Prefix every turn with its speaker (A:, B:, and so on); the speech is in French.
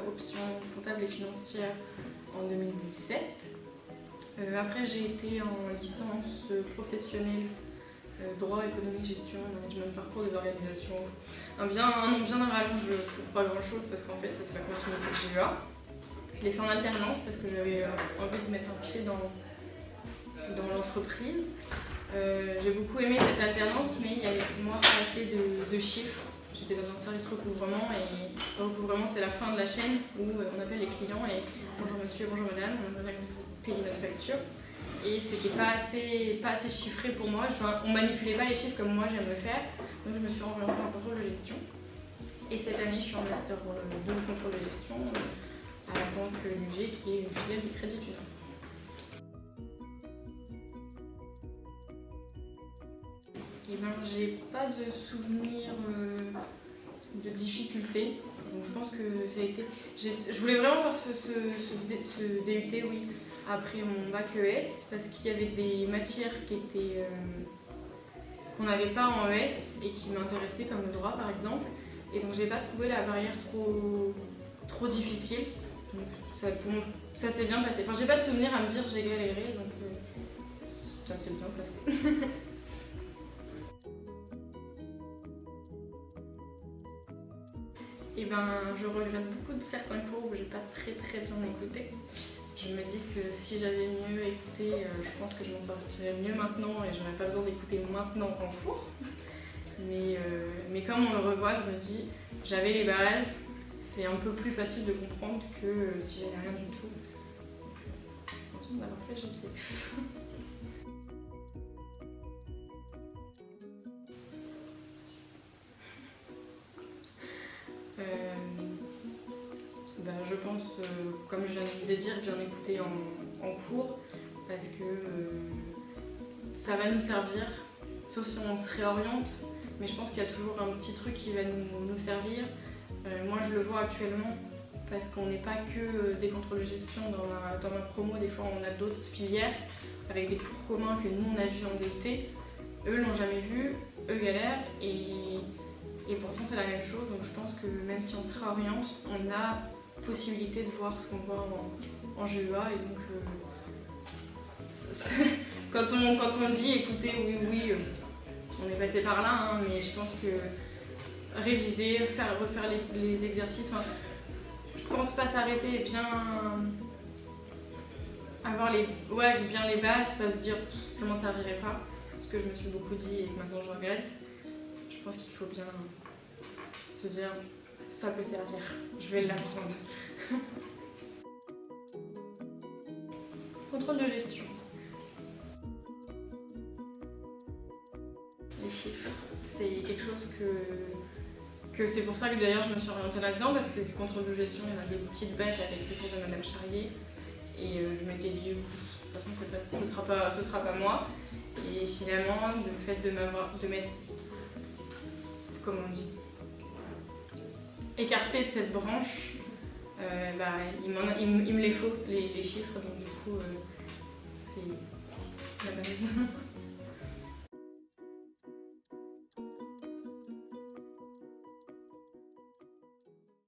A: option comptable et financière en 2017. Après j'ai été en licence professionnelle droit, économie, gestion, management, parcours des organisations. Un nom bien à rallonge pour pas grand chose parce qu'en fait c'était la continuité de GEA. Je l'ai fait en alternance parce que j'avais envie de mettre un pied dans l'entreprise. J'ai beaucoup aimé cette alternance, mais il y avait pour moi pas assez de chiffres. J'étais dans un service recouvrement et le recouvrement c'est la fin de la chaîne où on appelle les clients et bonjour monsieur, bonjour madame, on va payer notre facture. Et c'était pas assez chiffré pour moi, on manipulait pas les chiffres comme moi j'aime le faire, donc je me suis orientée en contrôle de gestion. Et cette année je suis en master 2 de contrôle de gestion à la banque UG qui est une filiale du Crédit du Nord. Et ben, j'ai pas de souvenir de difficultés, donc je pense que ça a été... Je voulais vraiment faire ce DUT, oui, après mon bac ES, parce qu'il y avait des matières qu'on n'avait pas en ES et qui m'intéressaient, comme le droit par exemple, et donc j'ai pas trouvé la barrière trop difficile. Donc, ça s'est bien passé. Enfin, j'ai pas de souvenir à me dire j'ai galéré, donc ça s'est bien passé. Et ben, je regrette beaucoup de certains cours où j'ai pas très bien écouté. Je me dis que si j'avais mieux écouté, je pense que je m'en sortirais mieux maintenant et j'aurais pas besoin d'écouter maintenant en cours. Mais comme on le revoit, je me dis, j'avais les bases, c'est un peu plus facile de comprendre que si j'avais rien du tout. Je pense d'avoir fait, je sais. Je pense, comme je viens de dire, bien écouter en cours parce que ça va nous servir, sauf si on se réoriente, mais je pense qu'il y a toujours un petit truc qui va nous servir. Moi je le vois actuellement parce qu'on n'est pas que des contrôles de gestion dans ma promo, des fois on a d'autres filières avec des cours communs que nous on a vus en DUT. Eux l'ont jamais vu, eux galèrent et pourtant c'est la même chose, donc je pense que même si on se réoriente, on a possibilité de voir ce qu'on voit en GEA et donc quand on dit écoutez oui on est passé par là hein, mais je pense que réviser, refaire les exercices, enfin, je pense pas s'arrêter et bien avoir bien les bases, pas se dire je m'en servirai pas, ce que je me suis beaucoup dit et que maintenant je regrette. Je pense qu'il faut bien se dire ça peut servir, je vais l'apprendre. Contrôle de gestion. Les chiffres, c'est quelque chose que c'est pour ça que d'ailleurs je me suis orientée là-dedans parce que du contrôle de gestion, il y en a des petites bases avec les cours de Madame Charrier et je m'étais dit de toute façon ce sera pas moi et finalement le fait de m'être comment on dit écarté de cette branche, il me les faut les chiffres donc du coup c'est la base.